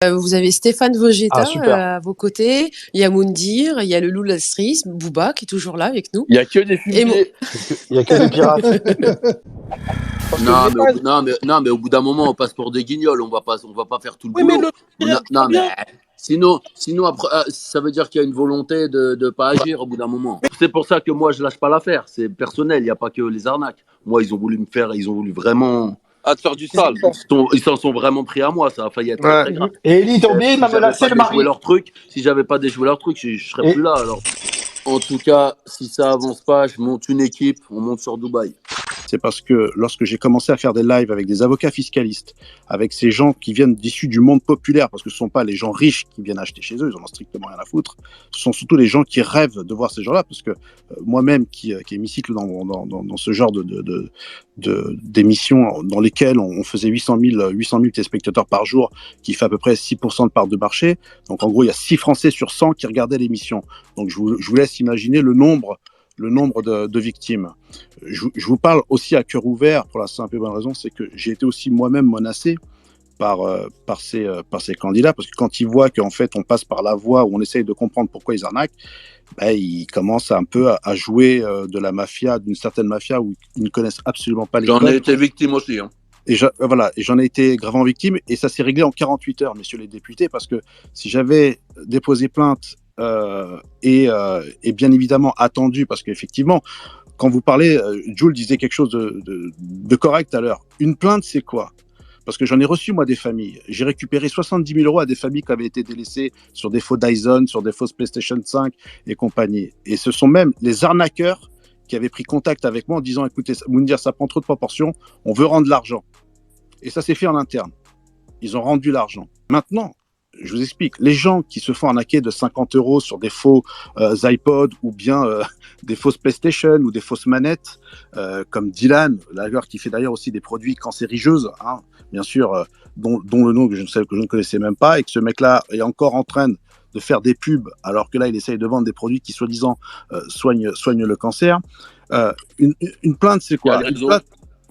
Vous avez Stéphane Ah, Vogetta super. à vos côtés, il y a Moundir, il y a le loup de la Stris, Booba qui est toujours là avec nous. Il y a que des Et mon... fumiers. Il y a que des pirates. Parce que le Non, mais métal. non, mais au bout d'un moment, on passe pour des guignols. On va pas faire tout le Oui, mais boulot. Non, mais bien. sinon après, ça veut dire qu'il y a une volonté de pas agir au bout d'un moment. C'est pour ça que moi, je lâche pas l'affaire. C'est personnel. Il n'y a pas que les arnaques. Moi, ils ont voulu vraiment. À te faire du sale. Ils s'en sont vraiment pris à moi. Ça a failli être Ouais. très grave. Et Elie, t'as oublié, il m'a menacé le mari. Si j'avais pas déjoué leur truc, je serais Et- plus là. Alors, en tout cas, si ça avance pas, je monte une équipe. On monte sur Dubaï. C'est parce que lorsque j'ai commencé à faire des lives avec des avocats fiscalistes, avec ces gens qui viennent d'issus du monde populaire, parce que ce ne sont pas les gens riches qui viennent acheter chez eux, ils en ont strictement rien à foutre, ce sont surtout les gens qui rêvent de voir ces gens-là, parce que moi-même qui hémicycle dans ce genre d'émissions dans lesquelles on faisait 800 000 téléspectateurs par jour, qui fait à peu près 6% de part de marché, donc en gros il y a 6 Français sur 100 qui regardaient l'émission. Donc je vous laisse imaginer le nombre de victimes. Je vous parle aussi à cœur ouvert pour la simple et bonne raison, c'est que j'ai été aussi moi-même menacé par ces candidats, parce que quand ils voient qu'en fait on passe par la voie où on essaye de comprendre pourquoi ils arnaquent, ils commencent un peu à jouer de la mafia, d'une certaine mafia où ils ne connaissent absolument pas les codes. J'en ai été victime aussi. Hein. Et j'en ai été gravement victime, et ça s'est réglé en 48 heures, messieurs les députés, parce que si j'avais déposé plainte et bien évidemment attendu, parce qu'effectivement, quand vous parlez, Jules disait quelque chose de correct tout à l'heure. Une plainte, c'est quoi? Parce que j'en ai reçu, moi, des familles. J'ai récupéré 70 000 euros à des familles qui avaient été délaissées sur des faux Dyson, sur des fausses PlayStation 5 et compagnie. Et ce sont même les arnaqueurs qui avaient pris contact avec moi en disant, écoutez, Moundir, ça prend trop de proportions, on veut rendre l'argent. Et ça s'est fait en interne. Ils ont rendu l'argent. Maintenant, je vous explique, les gens qui se font arnaquer de 50 euros sur des faux iPod ou bien des fausses PlayStation ou des fausses manettes, comme Dylan, d'ailleurs, qui fait d'ailleurs aussi des produits cancérigeuses, hein, bien sûr, dont le nom que je ne connaissais même pas, et que ce mec-là est encore en train de faire des pubs, alors que là, il essaye de vendre des produits qui, soi-disant, soignent le cancer. Une plainte, c'est quoi?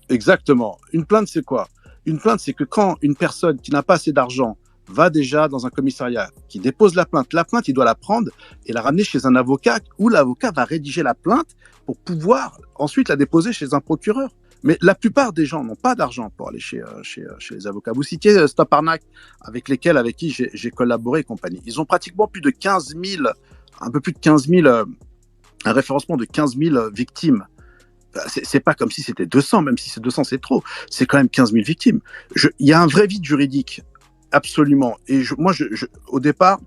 Exactement. Une plainte, c'est quoi? Une plainte, c'est que quand une personne qui n'a pas assez d'argent va déjà dans un commissariat, qui dépose la plainte, il doit la prendre et la ramener chez un avocat, où l'avocat va rédiger la plainte pour pouvoir ensuite la déposer chez un procureur. Mais la plupart des gens n'ont pas d'argent pour aller chez les avocats. Vous citiez Stop Arnaque, avec qui j'ai collaboré et compagnie. Ils ont pratiquement plus de 15 000, un peu plus de 15 000, un référencement de 15 000 victimes. C'est pas comme si c'était 200, même si c'est 200, c'est trop. C'est quand même 15 000 victimes. Il y a un vrai vide juridique, absolument. Et au départ,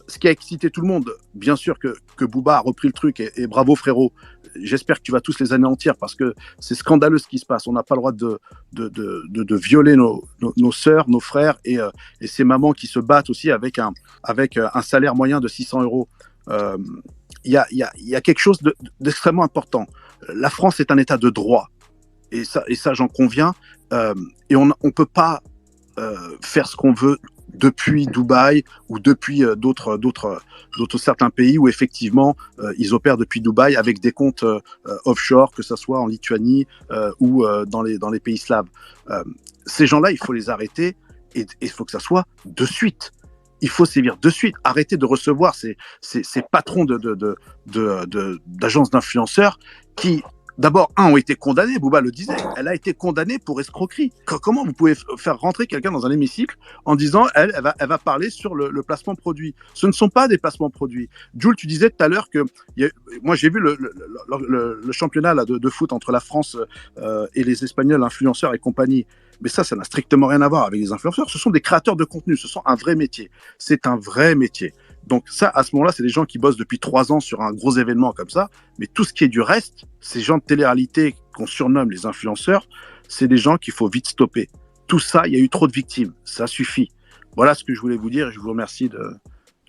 ce qui a excité tout le monde, bien sûr que Booba a repris le truc, et bravo frérot. J'espère que tu vas tous les anéantir, parce que c'est scandaleux ce qui se passe. On n'a pas le droit de violer nos sœurs, nos frères, et ces mamans qui se battent aussi avec un salaire moyen de 600 euros. Il y a quelque chose d'extrêmement important. La France est un état de droit, et ça j'en conviens, et on peut pas faire ce qu'on veut depuis Dubaï ou depuis d'autres certains pays où effectivement ils opèrent depuis Dubaï avec des comptes offshore, que ce soit en Lituanie ou dans les pays slaves. Ces gens-là, il faut les arrêter, et il faut que ça soit de suite. Il faut sévir de suite. Arrêter de recevoir ces patrons d'agences d'influenceurs qui, d'abord, ont été condamnés. Booba le disait. Elle a été condamnée pour escroquerie. Comment vous pouvez faire rentrer quelqu'un dans un hémicycle en disant elle va parler sur le placement produit? Ce ne sont pas des placements produits. Jules, tu disais tout à l'heure que moi j'ai vu le championnat là, de foot entre la France et les Espagnols, influenceurs et compagnie. Mais ça n'a strictement rien à voir avec les influenceurs. Ce sont des créateurs de contenu. Ce sont un vrai métier. C'est un vrai métier. Donc ça, à ce moment-là, c'est des gens qui bossent depuis 3 ans sur un gros événement comme ça. Mais tout ce qui est du reste, ces gens de télé-réalité qu'on surnomme les influenceurs, c'est des gens qu'il faut vite stopper. Tout ça, il y a eu trop de victimes. Ça suffit. Voilà ce que je voulais vous dire, et je vous remercie de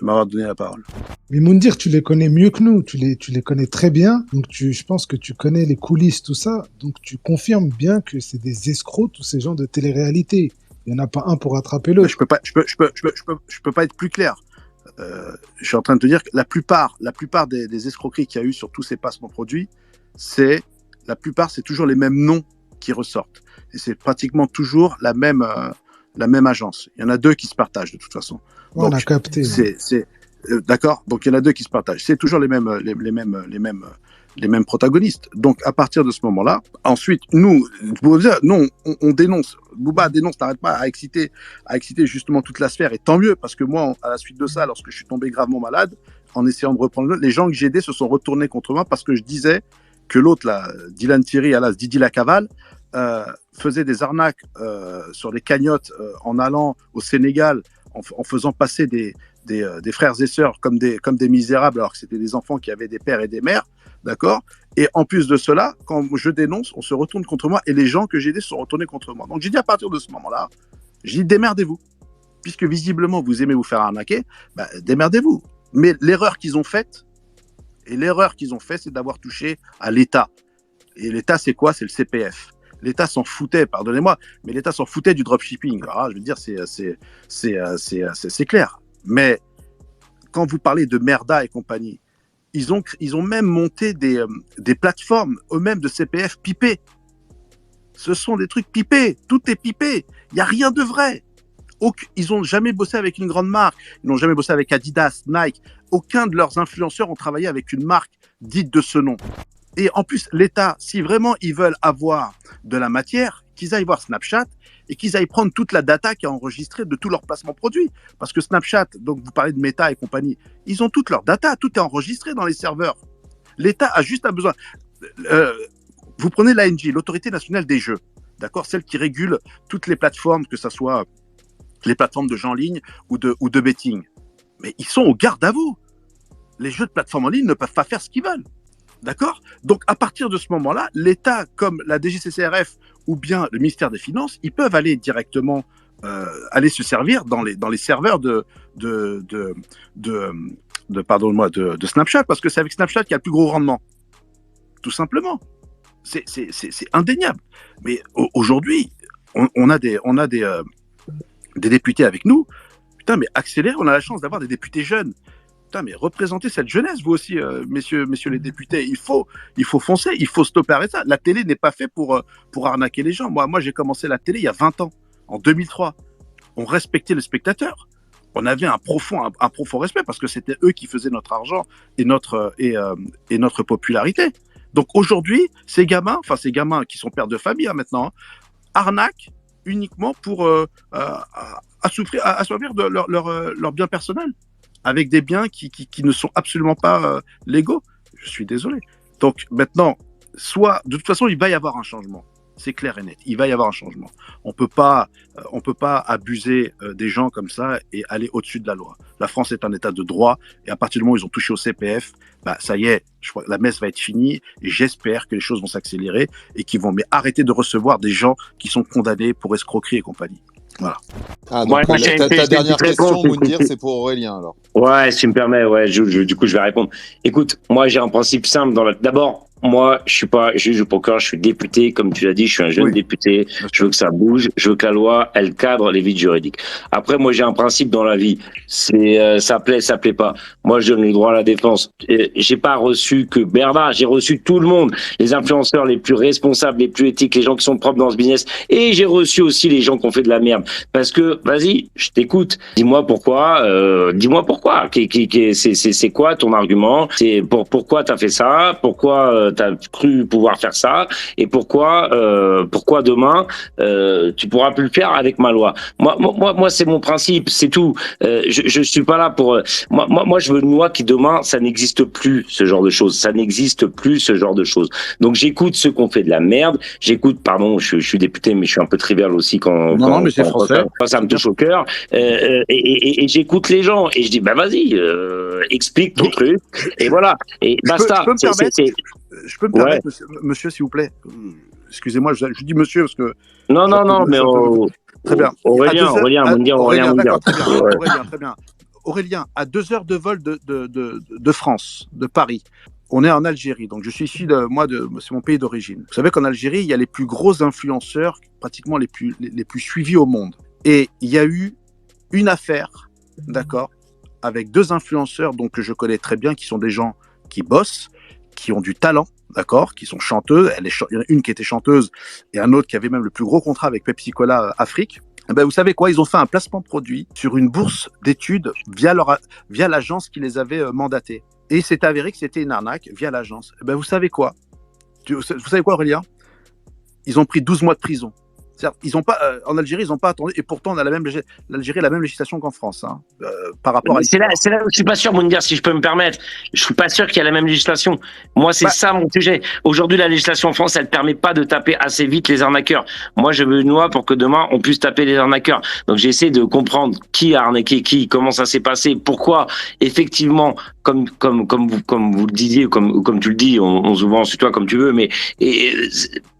m'avoir donné la parole. Mais Moundir, tu les connais mieux que nous, tu les connais très bien, donc je pense que tu connais les coulisses, tout ça, donc tu confirmes bien que c'est des escrocs, tous ces gens de télé-réalité. Il n'y en a pas un pour attraper l'autre. Je peux pas être plus clair. Je suis en train de te dire que la plupart des escroqueries qu'il y a eu sur tous ces placements produits, c'est toujours les mêmes noms qui ressortent. Et c'est pratiquement toujours la même la même agence. Il y en a deux qui se partagent de toute façon. Ouais, on Donc, a capté. d'accord. Donc il y en a deux qui se partagent. C'est toujours les mêmes protagonistes. Donc à partir de ce moment-là, ensuite nous, on dénonce. Booba dénonce, n'arrête pas à exciter justement toute la sphère. Et tant mieux parce que moi, à la suite de ça, lorsque je suis tombé gravement malade, en essayant de reprendre les gens que j'ai aidés se sont retournés contre moi parce que je disais que l'autre là, Dylan Thierry, alias Didi Lacaval, faisait des arnaques sur des cagnottes en allant au Sénégal, en faisant passer des frères et sœurs comme des misérables, alors que c'était des enfants qui avaient des pères et des mères, d'accord. Et en plus de cela, quand je dénonce, on se retourne contre moi et les gens que j'ai aidés se sont retournés contre moi. Donc j'ai dit à partir de ce moment-là, j'ai dit démerdez-vous. Puisque visiblement vous aimez vous faire arnaquer, démerdez-vous. Mais l'erreur qu'ils ont faite, c'est d'avoir touché à l'État. Et l'État, c'est quoi? C'est le CPF. L'État s'en foutait, pardonnez-moi, mais l'État s'en foutait du dropshipping. Alors, je veux dire, c'est clair. Mais quand vous parlez de Merda et compagnie, ils ont même monté des plateformes eux-mêmes de CPF pipées. Ce sont des trucs pipés. Tout est pipé. Il n'y a rien de vrai. Ils n'ont jamais bossé avec une grande marque. Ils n'ont jamais bossé avec Adidas, Nike. Aucun de leurs influenceurs ont travaillé avec une marque dite de ce nom. Et en plus, l'État, si vraiment ils veulent avoir de la matière, qu'ils aillent voir Snapchat et qu'ils aillent prendre toute la data qui est enregistrée de tous leurs placements produits. Parce que Snapchat, donc vous parlez de Meta et compagnie, ils ont toute leur data, tout est enregistré dans les serveurs. L'État a juste besoin. Vous prenez l'ANJ, l'Autorité nationale des jeux, d'accord, celle qui régule toutes les plateformes, que ce soit les plateformes de jeux en ligne ou de betting. Mais ils sont au garde à vous. Les jeux de plateforme en ligne ne peuvent pas faire ce qu'ils veulent. D'accord? Donc, à partir de ce moment-là, l'État, comme la DGCCRF ou bien le ministère des Finances, ils peuvent aller directement aller se servir dans les serveurs de Snapchat, parce que c'est avec Snapchat qu'il y a le plus gros rendement. Tout simplement. C'est indéniable. Mais aujourd'hui, on a des députés avec nous. Putain, mais accélérez, on a la chance d'avoir des députés jeunes. Putain, mais représentez cette jeunesse, vous aussi, messieurs les députés. Il faut foncer, il faut stopper ça. La télé n'est pas faite pour arnaquer les gens. Moi, j'ai commencé la télé il y a 20 ans, en 2003. On respectait le spectateur. On avait un profond respect parce que c'était eux qui faisaient notre argent et notre popularité. Donc aujourd'hui, ces gamins qui sont pères de famille maintenant, arnaquent uniquement pour assouvir de leur bien personnel, avec des biens qui ne sont absolument pas légaux. Je suis désolé. Donc maintenant, de toute façon, il va y avoir un changement. C'est clair et net. Il va y avoir un changement. On peut pas abuser des gens comme ça et aller au-dessus de la loi. La France est un état de droit et à partir du moment où ils ont touché au CPF, ça y est, je crois que la messe va être finie et j'espère que les choses vont s'accélérer et qu'ils vont arrêter de recevoir des gens qui sont condamnés pour escroquerie et compagnie. Voilà. Ah, donc ta dernière question, Moundir, c'est pour Aurélien alors. Ouais, si tu me permets, du coup, je vais répondre. Écoute, moi, j'ai un principe simple D'abord, moi, je suis pas juge au poker, je suis député, comme tu l'as dit, je suis un jeune député. Je veux que ça bouge, je veux que la loi, elle cadre les vides juridiques. Après, moi, j'ai un principe dans la vie. C'est, ça plaît pas. Moi, je donne le droit à la défense. J'ai pas reçu que Bernard, j'ai reçu tout le monde. Les influenceurs les plus responsables, les plus éthiques, les gens qui sont propres dans ce business. Et j'ai reçu aussi les gens qui ont fait de la merde. Parce que, vas-y, je t'écoute. Dis-moi pourquoi. C'est quoi ton argument? C'est pourquoi t'as fait ça? Pourquoi t'as cru pouvoir faire ça? Et pourquoi demain tu pourras plus le faire avec ma loi? Moi, c'est mon principe, c'est tout. Je suis pas là pour. Moi, je veux une loi qui demain, ça n'existe plus ce genre de choses. Ça n'existe plus ce genre de choses. Donc j'écoute ceux qui ont fait de la merde. J'écoute, pardon, je suis député, mais je suis un peu trivial aussi quand mais c'est français. Ça me touche au cœur. Et j'écoute les gens et je dis vas-y, explique ton truc. Et voilà. Et basta. Je peux me permettre, monsieur, s'il vous plaît. Excusez-moi, je dis monsieur parce que. Non, mais très bien. Aurélien, très bien. Aurélien, à 2 heures de vol de France, de Paris. On est en Algérie, donc je suis issu c'est mon pays d'origine. Vous savez qu'en Algérie, il y a les plus gros influenceurs, pratiquement les plus suivis au monde. Et il y a eu une affaire, d'accord, avec 2 influenceurs donc que je connais très bien, qui sont des gens qui bossent, qui ont du talent, d'accord, qui sont chanteuses. Il y en a une qui était chanteuse et un autre qui avait même le plus gros contrat avec Pepsi Cola Afrique. Ben, vous savez quoi, ils ont fait un placement de produit sur une bourse d'études via l'agence qui les avait mandatés. Et il s'est avéré que c'était une arnaque via l'agence. Ben, vous savez quoi? Vous savez quoi, Aurélien? Ils ont pris 12 mois de prison. Ils ont pas, en Algérie, ils n'ont pas attendu. Et pourtant, on a l'Algérie a la même législation qu'en France, hein, par rapport à. C'est là où je suis pas sûr, Moundir, si je peux me permettre. Je suis pas sûr qu'il y a la même législation. Moi, c'est ça mon sujet. Aujourd'hui, la législation en France, elle permet pas de taper assez vite les arnaqueurs. Moi, je veux une loi pour que demain, on puisse taper les arnaqueurs. Donc, j'essaie de comprendre qui a arnaqué qui, comment ça s'est passé, pourquoi, effectivement, comme vous le disiez, comme tu le dis, on se vend sur toi comme tu veux, mais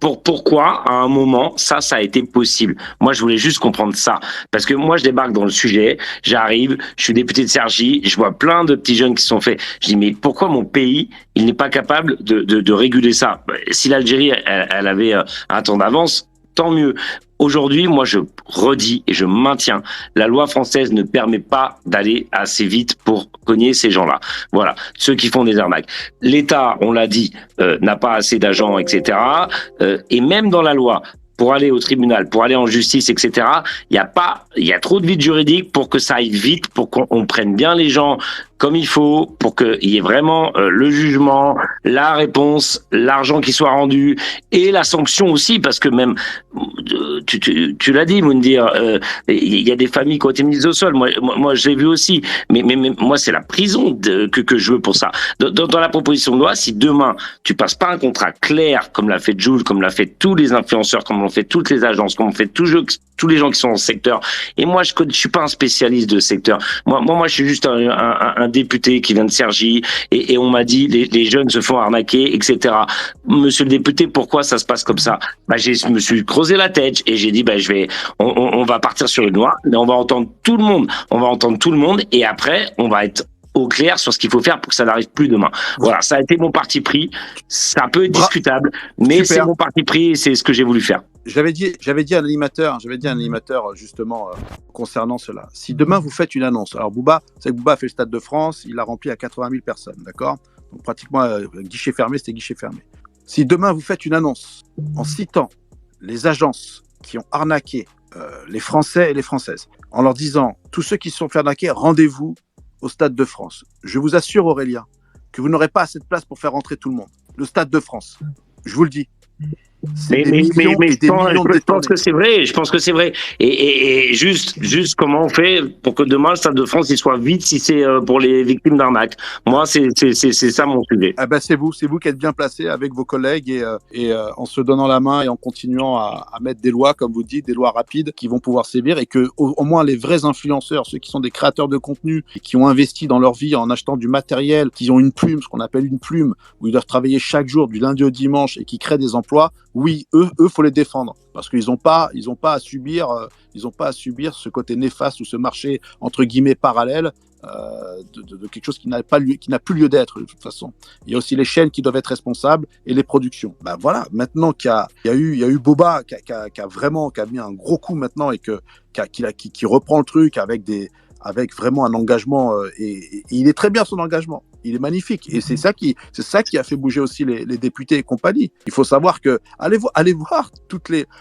pourquoi, à un moment, ça a été possible. Moi, je voulais juste comprendre ça. Parce que moi, je débarque dans le sujet, j'arrive, je suis député de Cergy, je vois plein de petits jeunes qui se sont faits. Je dis, mais pourquoi mon pays, il n'est pas capable de réguler ça? Si l'Algérie, elle avait un temps d'avance, tant mieux. Aujourd'hui, moi, je redis et je maintiens, la loi française ne permet pas d'aller assez vite pour cogner ces gens-là. Voilà, ceux qui font des arnaques. L'État, on l'a dit, n'a pas assez d'agents, etc. Et même dans la loi, pour aller au tribunal, pour aller en justice, etc. Il y a trop de vide juridique pour que ça aille vite, pour qu'on prenne bien les gens comme il faut, pour qu'il y ait vraiment le jugement, la réponse, l'argent qui soit rendu et la sanction aussi, parce que même tu l'as dit, Moundir, il y a des familles qui ont été mises au sol. Moi, je l'ai vu aussi, mais moi, c'est la prison que je veux pour ça. Dans la proposition de loi, si demain tu passes pas un contrat clair, comme l'a fait Jules, comme l'a fait tous les influenceurs, comme l'ont fait toutes les agences, comme l'ont fait tous les gens qui sont dans le secteur. Et moi, je suis pas un spécialiste de secteur. Moi, je suis juste un député qui vient de Cergy et on m'a dit les jeunes se font arnaquer, etc. Monsieur le député, pourquoi ça se passe comme ça? Je me suis creusé la tête et j'ai dit on va partir sur une loi, mais on va entendre tout le monde et après on va être au clair sur ce qu'il faut faire pour que ça n'arrive plus demain. Voilà, ça a été mon parti pris. Ça peut être discutable, mais c'est mon parti pris et c'est ce que j'ai voulu faire. J'avais dit à un animateur justement concernant cela. Si demain vous faites une annonce, alors Booba a fait le Stade de France, il l'a rempli à 80 000 personnes, d'accord? Donc pratiquement guichet fermé, c'était guichet fermé. Si demain vous faites une annonce en citant les agences qui ont arnaqué les Français et les Françaises, en leur disant tous ceux qui se sont fait arnaquer, rendez-vous au Stade de France. Je vous assure, Aurélien, que vous n'aurez pas assez de place pour faire rentrer tout le monde. Le Stade de France, je vous le dis. Mais je pense que c'est vrai. Je pense que c'est vrai. Et juste comment on fait pour que demain le Stade de France il soit vide si c'est pour les victimes d'arnaque. Moi, c'est ça mon sujet. Ah ben c'est vous qui êtes bien placé avec vos collègues et en se donnant la main et en continuant à mettre des lois, comme vous dites, des lois rapides qui vont pouvoir sévir et que au moins les vrais influenceurs, ceux qui sont des créateurs de contenu et qui ont investi dans leur vie en achetant du matériel, qui ont une plume, ce qu'on appelle une plume, où ils doivent travailler chaque jour du lundi au dimanche et qui créent des emplois. Oui, eux, faut les défendre parce qu'ils ont pas à subir ce côté néfaste ou ce marché entre guillemets parallèle de quelque chose qui n'a plus lieu d'être de toute façon. Il y a aussi les chaînes qui doivent être responsables et les productions. Ben voilà, maintenant qu'il y a eu Boba qui a mis un gros coup maintenant et qui reprend le truc avec vraiment un engagement et il est très bien son engagement. Il est magnifique et c'est ça qui a fait bouger aussi les députés et compagnie. Il faut savoir que allez voir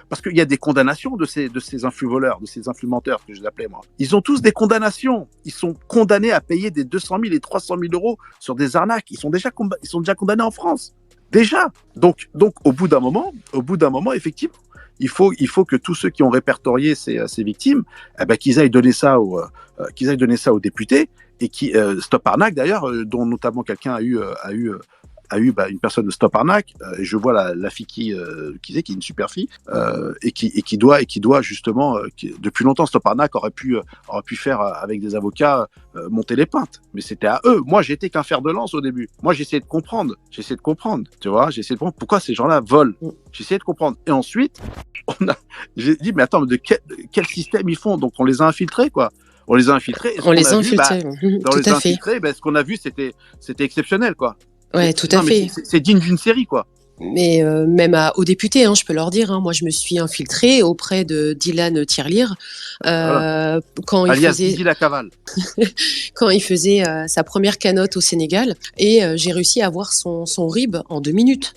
parce qu'il y a des condamnations de ces influvoleurs, de ces influmenteurs que je les appelais moi. Ils ont tous des condamnations. Ils sont condamnés à payer des 200 000 et 300 000 euros sur des arnaques. Ils sont déjà condamnés en France. Déjà. Donc au bout d'un moment, effectivement, il faut que tous ceux qui ont répertorié ces victimes, qu'ils aillent donner ça aux députés et qui Stop Arnaque d'ailleurs, dont notamment quelqu'un a eu une personne de Stop Arnaque. Je vois la fille qui est une super fille et qui doit justement depuis longtemps Stop Arnaque aurait pu faire avec des avocats monter les plaintes, mais c'était à eux. Moi j'étais qu'un fer de lance au début. Moi j'essayais de comprendre, tu vois, j'essayais de comprendre pourquoi ces gens-là volent. J'essayais de comprendre et ensuite j'ai dit mais attends, de quel système ils font? Donc on les a infiltrés quoi. On les a infiltrés. On les a infiltrés. Tout à fait. Ce qu'on a vu, c'était exceptionnel, quoi. Ouais, tout à fait. C'est digne d'une série, quoi. Mais même aux députés, je peux leur dire. Moi, je me suis infiltrée auprès de Dylan Tirelire quand il faisait Didi la Cavale. quand il faisait sa première canotte au Sénégal, et j'ai réussi à avoir son RIB en 2 minutes.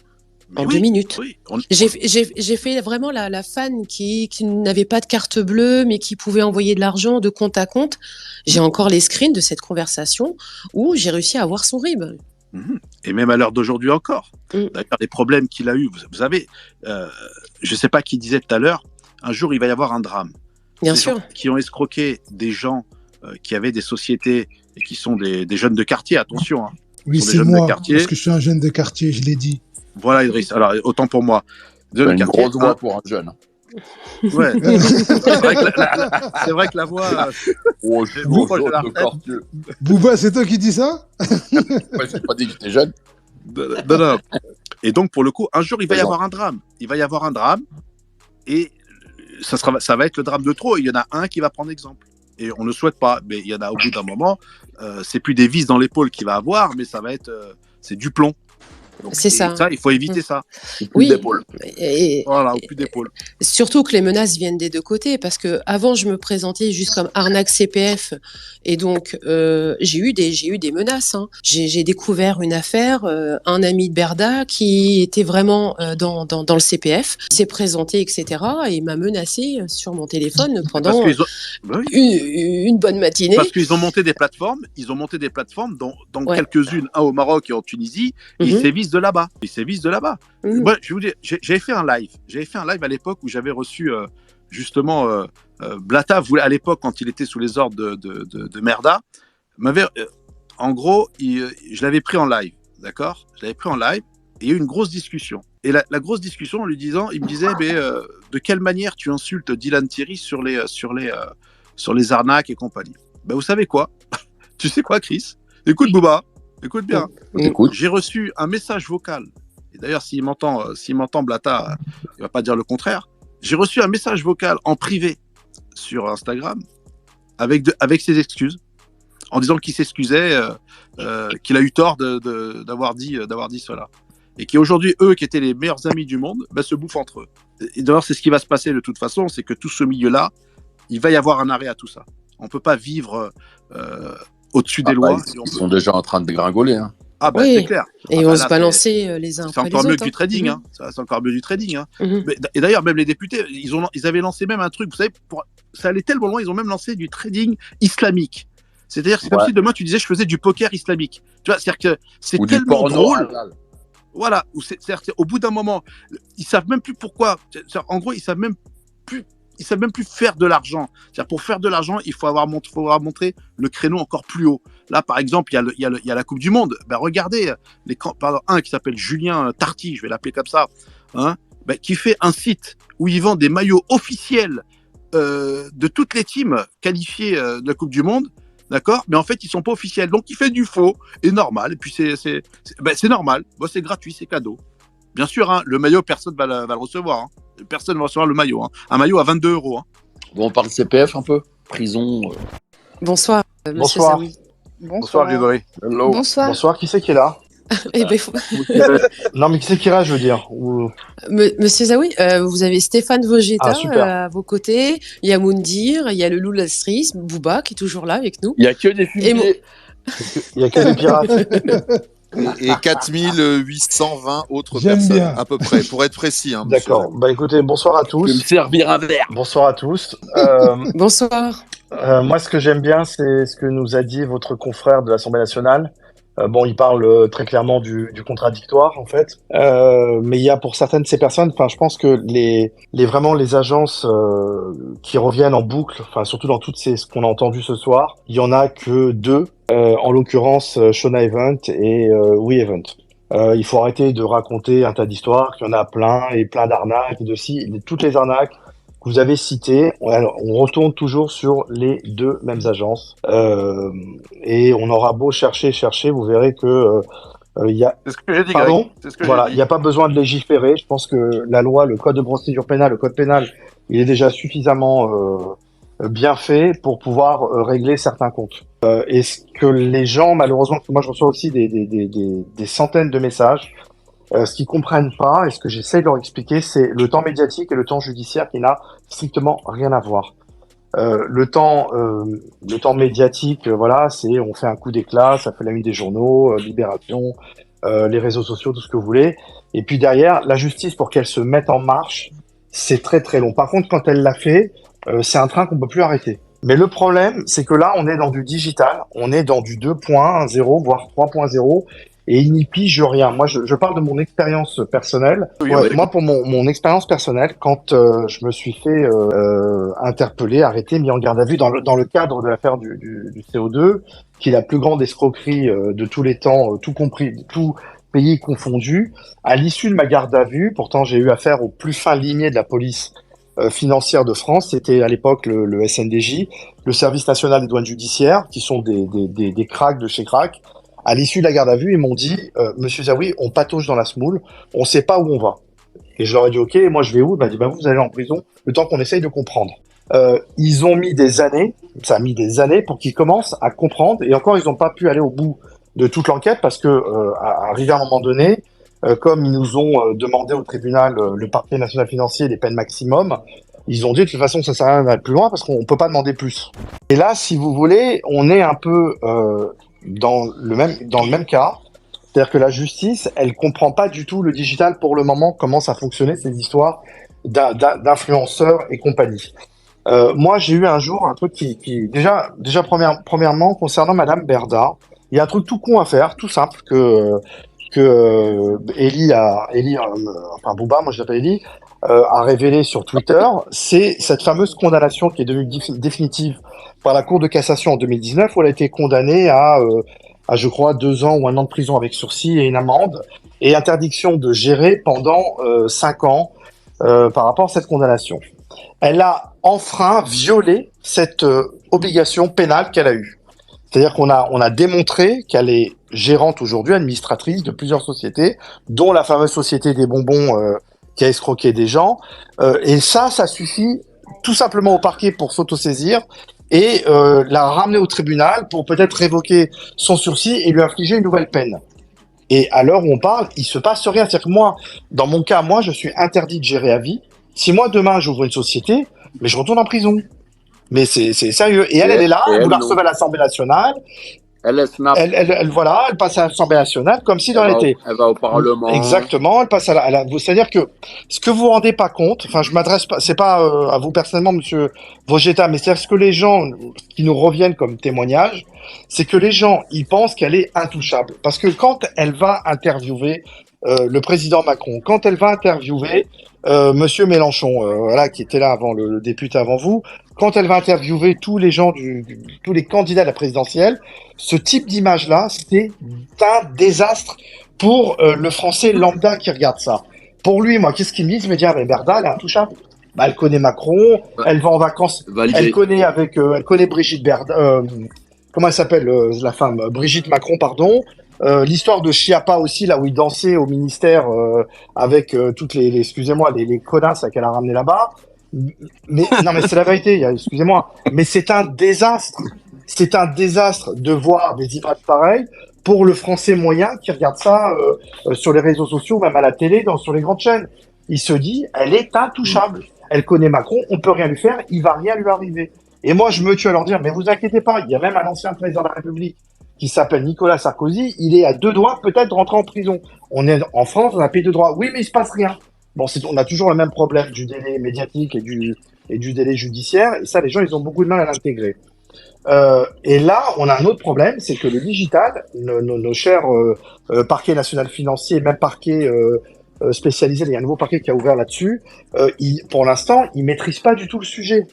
en 2 minutes. Oui, J'ai fait vraiment la fan qui n'avait pas de carte bleue, mais qui pouvait envoyer de l'argent de compte à compte. J'ai encore les screens de cette conversation où j'ai réussi à avoir son RIB. Et même à l'heure d'aujourd'hui encore. Mm. D'ailleurs, les problèmes qu'il a eu, vous savez, je ne sais pas qui disait tout à l'heure, un jour il va y avoir un drame. Bien Ces sûr. gens qui ont escroqué des gens qui avaient des sociétés et qui sont des jeunes de quartier, attention. Hein. Oui, sont des c'est jeunes de moi, quartier. parce que je suis un jeune de quartier, je l'ai dit. Voilà, Idriss. Alors, autant pour moi. T'as Jeunes de une quartier, grosse voix pour un jeune. Ouais. C'est vrai que la voix. Oh, je suis Vous, proche moi, de je la refais. quartier. Bouba, c'est toi qui dis ça? Ouais, j'ai pas dit que j'étais jeune. Non. Et donc, pour le coup, un jour, il va y Raison. avoir un drame. Il va y avoir un drame. Et ça va être le drame de trop. Il y en a un qui va prendre exemple. Et on ne le souhaite pas. Mais il y en a au bout d'un moment. C'est plus des vis dans l'épaule qu'il va avoir, mais ça va être. C'est du plomb. Donc, C'est ça. Il faut éviter ça. J'ai plus Oui. d'épaule. Et Voilà, ou plus d'épaule. surtout que les menaces viennent des deux côtés, parce que avant je me présentais juste comme arnaque CPF, et donc j'ai eu des menaces. Hein. J'ai découvert une affaire, un ami de Berda qui était vraiment dans le CPF, il s'est présenté, etc. et il m'a menacé sur mon téléphone Parce pendant qu'ils ont... Bah oui. une bonne matinée. Parce qu'ils ont monté des plateformes. Ils ont monté des plateformes, dont Ouais. quelques-unes, un au Maroc et en Tunisie. Et ils sévissent de là-bas. Moi, je vais vous dire, j'avais fait un live. J'avais fait un live à l'époque où j'avais reçu justement Blata. À l'époque, quand il était sous les ordres de Merda, m'avait, en gros, je l'avais pris en live, d'accord. Je l'avais pris en live et il y a eu une grosse discussion. Et la grosse discussion, en lui disant, il me disait, mais de quelle manière tu insultes Dylan Thierry sur les arnaques et compagnie. Ben, vous savez quoi? Tu sais quoi, Chris? Écoute, Bouba, écoute bien. Écoute. J'ai reçu un message vocal. Et d'ailleurs, s'il m'entend, Blata, il va pas dire le contraire. J'ai reçu un message vocal en privé sur Instagram avec ses excuses, en disant qu'il s'excusait, qu'il a eu tort d'avoir dit cela. Et qu'aujourd'hui, eux, qui étaient les meilleurs amis du monde, ben, se bouffent entre eux. Et d'ailleurs, c'est ce qui va se passer de toute façon, c'est que tout ce milieu-là, il va y avoir un arrêt à tout ça. On ne peut pas vivre au-dessus des lois. Ils sont déjà en train de dégringoler. Hein. Ah ben Oui. c'est clair. Et ils vont se balancer les uns C'est après les encore mieux autres. que du trading. Hein. C'est encore mieux du trading. Hein. Mhm. Et d'ailleurs, même les députés, ils avaient lancé même un truc, vous savez, ça allait tellement loin, ils ont même lancé du trading islamique. C'est-à-dire que c'est comme si demain tu disais je faisais du poker islamique. Tu vois, c'est-à-dire que c'est Ou tellement du porno drôle. halal. Voilà, c'est-à-dire qu'au bout d'un moment, ils savent même plus pourquoi. En gros, ils savent même plus faire de l'argent. C'est-à-dire pour faire de l'argent, il faut avoir montré le créneau encore plus haut. Là, par exemple, il y a la Coupe du Monde. Ben, regardez, un qui s'appelle Julien Tarty, je vais l'appeler comme ça, hein, ben, qui fait un site où il vend des maillots officiels de toutes les teams qualifiées de la Coupe du Monde. D'accord, mais en fait, ils sont pas officiels. Donc, il fait du faux et normal. Et puis, c'est normal. Bon, c'est gratuit, c'est cadeau. Bien sûr, hein, le maillot, personne va le recevoir. Hein. Personne va recevoir le maillot. Hein. Un maillot à 22 €. Hein. Bon, on parle CPF un peu. Prison. Bonsoir, monsieur Bonsoir. Saoui. Bonsoir, Grégory. Hello. Bonsoir. Bonsoir, qui c'est qui est là? Eh ben, Non, mais qui c'est qui est là, je veux dire? Monsieur Zawi, vous avez Stéphane Vogetta Ah, super. à vos côtés, il y a Moundir, il y a le Loup Lastris, Bouba qui est toujours là avec nous. Il n'y a que des Et mon- fumiers. Il y a que des pirates. Et 4820 autres J'aime personnes, bien. à peu près, pour être précis. Hein, monsieur. D'accord. Bah écoutez, bonsoir à Je vais me tous. servir un verre. Bonsoir à tous. Bonsoir. Moi, ce que j'aime bien, c'est ce que nous a dit votre confrère de l'Assemblée nationale. Bon, il parle très clairement du contradictoire, en fait. Mais il y a pour certaines de ces personnes, enfin, je pense que vraiment les agences qui reviennent en boucle, enfin, surtout dans toutes ce qu'on a entendu ce soir, il y en a que deux, en l'occurrence Shona Event et We Event. Il faut arrêter de raconter un tas d'histoires, qu'il y en a plein et plein d'arnaques et toutes les arnaques que vous avez citées. Alors, on retourne toujours sur les deux mêmes agences et on aura beau chercher, vous verrez que il y a. C'est ce que j'ai dit, Pardon. Greg. C'est ce que Voilà, j'ai il dit. n'y a pas besoin de légiférer. Je pense que la loi, le code de procédure pénale, le code pénal, il est déjà suffisamment bien fait pour pouvoir régler certains comptes. Et ce que les gens, malheureusement, parce que moi je reçois aussi des centaines de messages, ce qu'ils comprennent pas et ce que j'essaie de leur expliquer, c'est le temps médiatique et le temps judiciaire qui n'a strictement rien à voir. Le temps médiatique, voilà, c'est on fait un coup d'éclat, ça fait la une des journaux, Libération, les réseaux sociaux, tout ce que vous voulez. Et puis derrière, la justice, pour qu'elle se mette en marche, c'est très très long. Par contre, quand elle l'a fait, c'est un train qu'on peut plus arrêter. Mais le problème, c'est que là, on est dans du digital, on est dans du 2.0, voire 3.0, et il n'y pige rien. Moi, je parle de mon expérience personnelle. Moi, pour mon expérience personnelle, quand je me suis fait interpeller, arrêté, mis en garde à vue dans le cadre de l'affaire du CO2, qui est la plus grande escroquerie de tous les temps, tout compris, tout pays confondu, à l'issue de ma garde à vue, pourtant j'ai eu affaire au plus fin limier de la police financière de France, c'était à l'époque le SNDJ, le Service National des Douanes Judiciaires, qui sont des cracks de chez crack. À l'issue de la garde à vue, ils m'ont dit Monsieur Zawi, on patauge dans la semoule, on sait pas où on va. Et je leur ai dit ok, moi je vais où? Il m'a dit vous allez en prison, le temps qu'on essaye de comprendre. Ils ont mis des années, ça a mis des années pour qu'ils commencent à comprendre, et encore ils n'ont pas pu aller au bout de toute l'enquête parce que arrivé à un moment donné, comme ils nous ont demandé au tribunal, le parquet national financier, les peines maximum, ils ont dit de toute façon ça sert à rien d'aller plus loin parce qu'on peut pas demander plus. Et là, si vous voulez, on est un peu dans le même cas, c'est-à-dire que la justice, elle comprend pas du tout le digital pour le moment, comment ça fonctionnait ces histoires d'influenceurs et compagnie. Moi, j'ai eu un jour un truc qui déjà premièrement concernant Madame Berda, il y a un truc tout con à faire, tout simple que enfin Bouba, moi je l'appelle Eli, a révélé sur Twitter, c'est cette fameuse condamnation qui est devenue définitive par la Cour de cassation en 2019, où elle a été condamnée à je crois 2 ans ou 1 an de prison avec sursis et une amende et interdiction de gérer pendant 5 ans par rapport à cette condamnation. Elle a enfreint, violé cette obligation pénale qu'elle a eue. C'est-à-dire qu'on a démontré qu'elle est gérante aujourd'hui, administratrice de plusieurs sociétés, dont la fameuse société des bonbons qui a escroqué des gens. Et ça suffit tout simplement au parquet pour s'autosaisir et la ramener au tribunal pour peut-être révoquer son sursis et lui infliger une nouvelle peine. Et à l'heure où on parle, il se passe rien. C'est-à-dire que moi, dans mon cas, moi, je suis interdit de gérer à vie. Si moi, demain, j'ouvre une société, mais je retourne en prison. Mais c'est sérieux. Et elle est là, vous la recevez à l'Assemblée nationale. Elle passe à l'Assemblée nationale comme si de rien n'était. Elle va au Parlement. Exactement, elle passe c'est-à-dire que ce que vous vous rendez pas compte, enfin, je m'adresse pas, c'est pas à vous personnellement, monsieur Vogetta, mais c'est-à-dire ce que les gens qui nous reviennent comme témoignage, c'est que les gens, ils pensent qu'elle est intouchable. Parce que quand elle va interviewer le président Macron, quand elle va interviewer monsieur Mélenchon, qui était là avant le député avant vous, quand elle va interviewer tous les gens tous les candidats à la présidentielle, ce type d'image-là, c'est un désastre pour le Français lambda qui regarde ça. Pour lui, moi, qu'est-ce qu'il me dit? Il me dit, mais Berda, elle est intouchable. Elle connaît Macron, elle va en vacances, elle connaît Brigitte Berda, comment elle s'appelle, la femme, Brigitte Macron, pardon. L'histoire de Chiappa aussi, là où il dansait au ministère avec toutes excusez-moi, les connasses qu'elle a ramené là-bas. Mais non, mais c'est la vérité. Excusez-moi, mais c'est un désastre. C'est un désastre de voir des images pareilles pour le Français moyen qui regarde ça sur les réseaux sociaux, même à la télé, sur les grandes chaînes. Il se dit, elle est intouchable. Elle connaît Macron, on peut rien lui faire, il va rien lui arriver. Et moi, je me tue à leur dire, mais vous inquiétez pas, il y a même un ancien président de la République qui s'appelle Nicolas Sarkozy, il est à 2 doigts peut-être de rentrer en prison. On est en France, on a un pays de droit. Oui, mais il se passe rien. Bon, on a toujours le même problème du délai médiatique et du délai judiciaire. Et ça, les gens, ils ont beaucoup de mal à l'intégrer. Et là, on a un autre problème, c'est que le digital, nos chers parquets national financier, même parquet spécialisé, il y a un nouveau parquet qui a ouvert là-dessus, pour l'instant, ils maîtrisent pas du tout le sujet.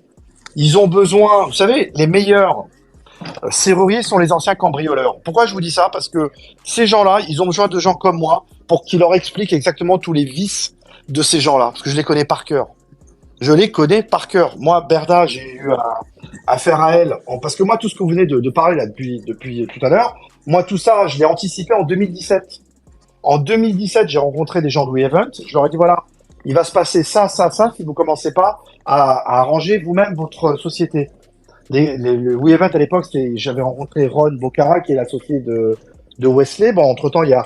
Ils ont besoin, vous savez, les meilleurs serruriers sont les anciens cambrioleurs. Pourquoi je vous dis ça? Parce que ces gens-là, ils ont besoin de gens comme moi pour qu'ils leur expliquent exactement tous les vices de ces gens-là, parce que je les connais par cœur. Je les connais par cœur. Moi, Berda, j'ai eu affaire à elle, parce que moi, tout ce que vous venez de parler là depuis tout à l'heure, moi, tout ça, je l'ai anticipé en 2017. En 2017, j'ai rencontré des gens de WeEvent, je leur ai dit, voilà, il va se passer ça, si vous commencez pas à arranger vous-même votre société. Le WeEvent à l'époque, j'avais rencontré Ron Bocara, qui est l'associé de Wesley. Bon, entre-temps, il y a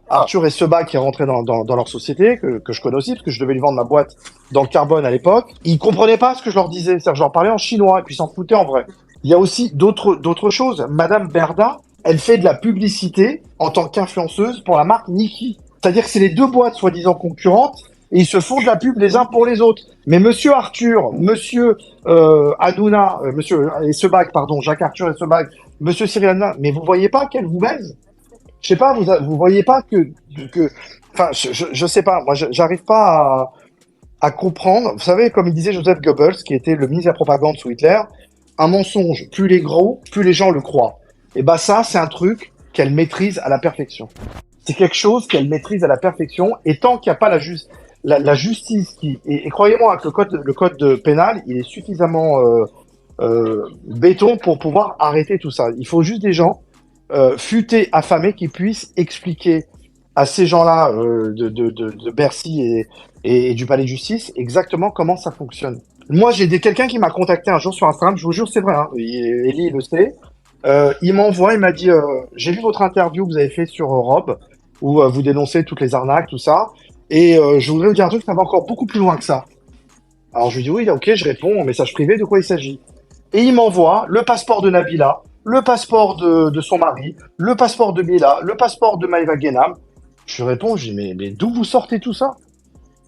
Arthur et Seba qui est rentré dans leur société, que je connais aussi, parce que je devais lui vendre ma boîte dans le carbone à l'époque. Ils comprenaient pas ce que je leur disais. C'est-à-dire que je leur parlais en chinois, et puis ils s'en foutaient en vrai. Il y a aussi d'autres choses. Madame Berda, elle fait de la publicité en tant qu'influenceuse pour la marque Nike. C'est-à-dire que c'est les deux boîtes soi-disant concurrentes et ils se font de la pub les uns pour les autres. Mais monsieur Arthur, monsieur Hanouna, monsieur Essebag, pardon, Jacques Arthur Essebag, monsieur Cyril Hanouna, mais vous voyez pas qu'elle vous baise? Je sais pas, vous voyez pas enfin, je sais pas, moi j'arrive pas à comprendre. Vous savez, comme il disait Joseph Goebbels, qui était le ministre de la propagande sous Hitler, un mensonge, plus les gros, plus les gens le croient. Et bah ça, c'est un truc qu'elle maîtrise à la perfection. C'est quelque chose qu'elle maîtrise à la perfection, et tant qu'il n'y a pas la justice qui... Et croyez-moi que le code pénal, il est suffisamment béton pour pouvoir arrêter tout ça. Il faut juste des gens futés, affamés, qui puissent expliquer à ces gens-là de Bercy et du palais de justice exactement comment ça fonctionne. Moi, j'ai quelqu'un qui m'a contacté un jour sur Instagram, je vous jure, c'est vrai, hein, Ellie le sait. Il m'a dit, j'ai vu votre interview que vous avez fait sur Rob, où vous dénoncez toutes les arnaques, tout ça, et je voudrais vous dire un truc, ça va encore beaucoup plus loin que ça. Alors je lui dis, oui, ok, je réponds en message privé, de quoi il s'agit. Et il m'envoie le passeport de Nabila, le passeport de son mari, le passeport de Mila, le passeport de Maïva Guénam. Je lui réponds, je dis, mais d'où vous sortez tout ça?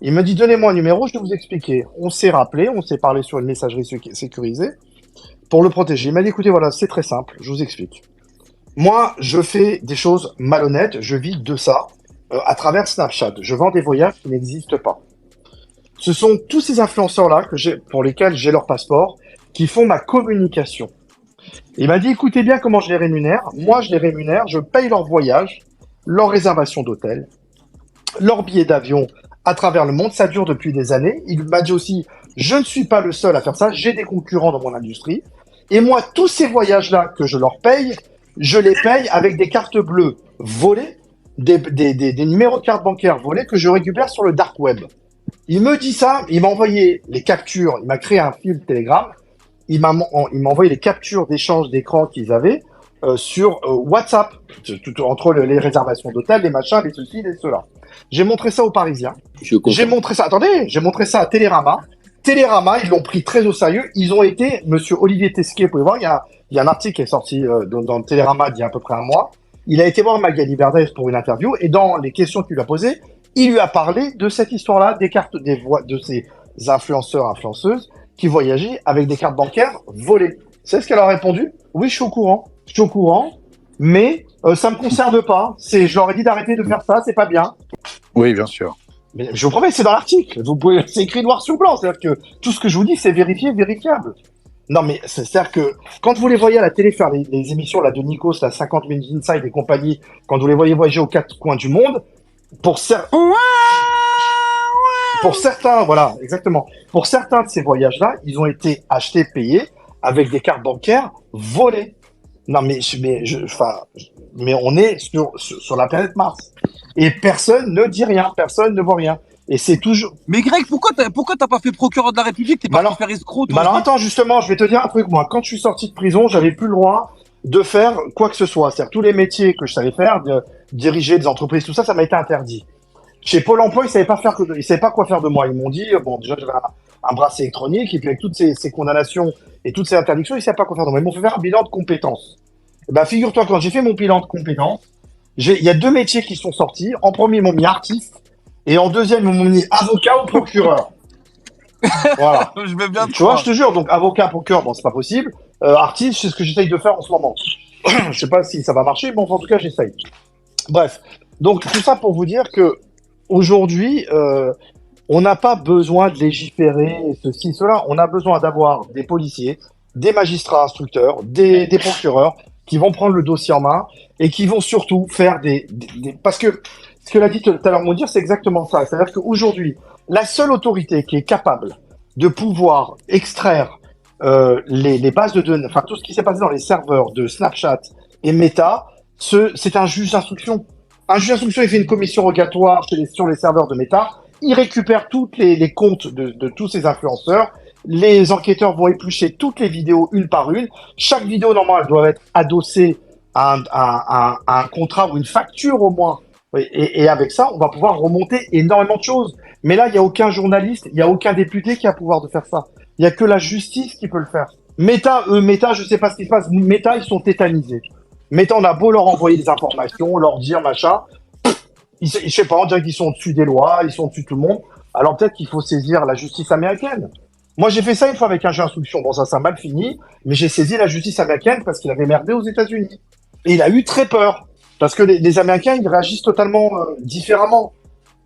Il me dit, donnez-moi un numéro, je vais vous expliquer. On s'est rappelé, on s'est parlé sur une messagerie sécurisée pour le protéger. Il m'a dit, écoutez, voilà, c'est très simple, je vous explique. Moi, je fais des choses malhonnêtes, je vis de ça à travers Snapchat. Je vends des voyages qui n'existent pas. Ce sont tous ces influenceurs-là pour lesquels j'ai leur passeport qui font ma communication. Il m'a dit, écoutez bien comment je les rémunère. Moi, je les rémunère, je paye leur voyage, leur réservation d'hôtel, leur billet d'avion à travers le monde. Ça dure depuis des années. Il m'a dit aussi, je ne suis pas le seul à faire ça. J'ai des concurrents dans mon industrie. Et moi, tous ces voyages-là que je leur paye, je les paye avec des cartes bleues volées, des numéros de cartes bancaires volés que je récupère sur le dark web. Il me dit ça, il m'a envoyé les captures, il m'a créé un fil Telegram, il m'a envoyé les captures d'échange d'écran qu'ils avaient sur WhatsApp, entre les réservations d'hôtel, les machins, les ceci, les cela. J'ai montré ça aux Parisiens. J'ai montré ça à Télérama. Télérama, ils l'ont pris très au sérieux. Ils ont été, monsieur Olivier Tesquet, vous pouvez voir, il y a un article qui est sorti dans Télérama il y a à peu près un mois. Il a été voir Magali Verdès pour une interview et dans les questions qu'il lui a posées, il lui a parlé de cette histoire-là, de ces influenceurs, influenceuses qui voyageaient avec des cartes bancaires volées. C'est ce qu'elle a répondu? Oui, je suis au courant, mais ça me concerne pas. Je leur ai dit d'arrêter de faire ça, c'est pas bien. Oui, bien sûr. Mais je vous promets, c'est dans l'article. C'est écrit noir sur blanc. C'est-à-dire que tout ce que je vous dis, c'est vérifiable. Non, mais c'est-à-dire que quand vous les voyez à la télé faire les émissions là de Nikos, la 50 Minutes Inside et compagnie, quand vous les voyez voyager aux quatre coins du monde, pour certains, voilà, exactement. Pour certains de ces voyages-là, ils ont été achetés, payés avec des cartes bancaires volées. Non, mais on est sur la planète Mars. Et personne ne dit rien, personne ne voit rien. Et c'est toujours... Mais Greg, pourquoi t'as pas fait procureur de la République? T'es pas allé faire escroc, toi? Alors attends, justement, je vais te dire un truc, moi. Quand je suis sorti de prison, j'avais plus le droit de faire quoi que ce soit. C'est-à-dire tous les métiers que je savais faire, de diriger des entreprises, tout ça, ça m'a été interdit. Chez Pôle emploi, ils savaient pas quoi faire de moi. Ils m'ont dit, bon, déjà, j'avais un bracelet électronique, et puis avec toutes ces condamnations et toutes ces interdictions, ils savaient pas quoi faire de moi. Ils m'ont fait faire un bilan de compétences. Et ben, figure-toi, quand j'ai fait mon bilan de compétences, il y a deux métiers qui sont sortis. En premier, ils m'ont mis artiste. Et en deuxième, ils m'ont mis avocat ou procureur. Voilà. Je veux bien tu vois, je te jure, donc avocat, procureur, bon, c'est pas possible. Artiste, c'est ce que j'essaye de faire en ce moment. Je sais pas si ça va marcher, mais en tout cas, j'essaye. Bref. Donc, tout ça pour vous dire que aujourd'hui, on n'a pas besoin de légiférer, ceci, cela. On a besoin d'avoir des policiers, des magistrats instructeurs, des procureurs qui vont prendre le dossier en main et qui vont surtout faire parce que ce que l'a dit tout à l'heure Mounir, c'est exactement ça. C'est-à-dire qu'aujourd'hui, la seule autorité qui est capable de pouvoir extraire les bases de données, enfin tout ce qui s'est passé dans les serveurs de Snapchat et Meta, c'est un juge d'instruction. Un juge d'instruction, il fait une commission rogatoire sur les serveurs de Meta, il récupère toutes les comptes de tous ces influenceurs, les enquêteurs vont éplucher toutes les vidéos une par une, chaque vidéo, normalement, elle doit être adossée à un contrat ou une facture au moins. Et avec ça, on va pouvoir remonter énormément de choses. Mais là, il n'y a aucun journaliste, il n'y a aucun député qui a le pouvoir de faire ça. Il n'y a que la justice qui peut le faire. Meta, je sais pas ce qui se passe. Meta, ils sont tétanisés. Mais on a beau leur envoyer des informations, leur dire machin, je sais pas, on dirait qu'ils sont au-dessus des lois, ils sont au-dessus de tout le monde. Alors peut-être qu'il faut saisir la justice américaine. Moi, j'ai fait ça une fois avec un juge d'instruction. Bon, ça a mal fini, mais j'ai saisi la justice américaine parce qu'il avait merdé aux États-Unis. Et il a eu très peur. Parce que les Américains, ils réagissent totalement différemment.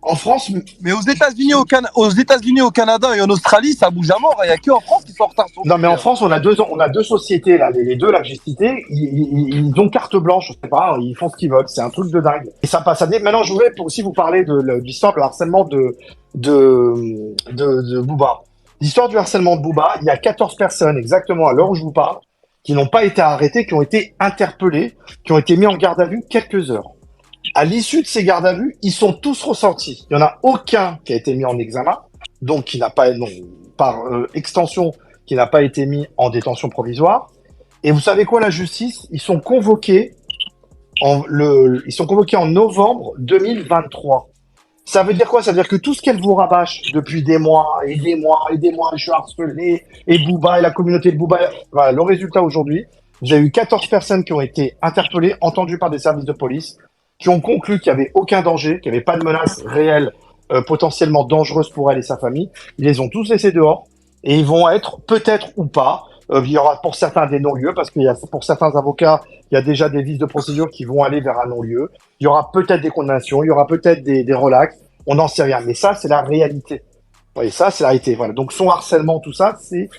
En France... Mais aux États-Unis, au Canada et en Australie, ça bouge à mort. Il n'y a que en France qui sont en retard. Non, mais en France, on a deux sociétés, là. Les deux, là, que j'ai citées, ils ont carte blanche, je sais pas, ils font ce qu'ils veulent. C'est un truc de dingue. Et ça passe. Maintenant, je voulais aussi vous parler de l'histoire du harcèlement de Booba. L'histoire du harcèlement de Booba, il y a 14 personnes, exactement à l'heure où je vous parle, qui n'ont pas été arrêtées, qui ont été interpellées, qui ont été mis en garde à vue quelques heures. À l'issue de ces gardes à vue, ils sont tous ressortis. Il n'y en a aucun qui a été mis en examen, donc qui n'a pas, non, par extension, qui n'a pas été mis en détention provisoire. Et vous savez quoi, la justice, ils sont convoqués en novembre 2023. Ça veut dire quoi? Ça veut dire que tout ce qu'elle vous rabâche depuis des mois et des mois et des mois, je suis harcelé, et Booba et la communauté de Booba, voilà, le résultat aujourd'hui, vous avez eu 14 personnes qui ont été interpellées, entendues par des services de police, qui ont conclu qu'il n'y avait aucun danger, qu'il n'y avait pas de menace réelle, potentiellement dangereuse pour elle et sa famille. Ils les ont tous laissés dehors, et ils vont être, peut-être ou pas, il y aura pour certains des non-lieux, parce qu'il y a pour certains avocats, il y a déjà des vices de procédure qui vont aller vers un non-lieu. Il y aura peut-être des condamnations, il y aura peut-être des relax, on n'en sait rien. Mais ça, c'est la réalité. Et ça, c'est la réalité. Voilà. Donc son harcèlement, tout ça, c'est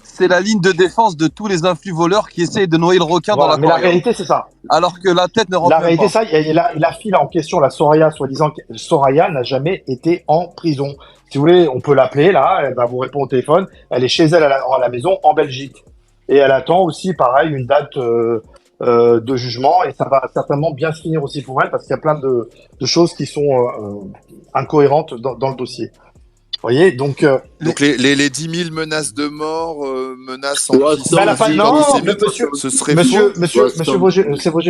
C'est la ligne de défense de tous les influx voleurs qui essayent de noyer le requin dans la mais la réalité, c'est ça. Alors que la tête ne rentre pas. La réalité, ça, la fille en question, la Soraya, soi-disant, Soraya n'a jamais été en prison. Si vous voulez, on peut l'appeler, là, elle va vous répondre au téléphone. Elle est chez elle à la maison, en Belgique. Et elle attend aussi, pareil, une date de jugement. Et ça va certainement bien se finir aussi pour elle, parce qu'il y a plein de choses qui sont incohérentes dans le dossier. Vous voyez, donc les 10 000 menaces de mort, menaces en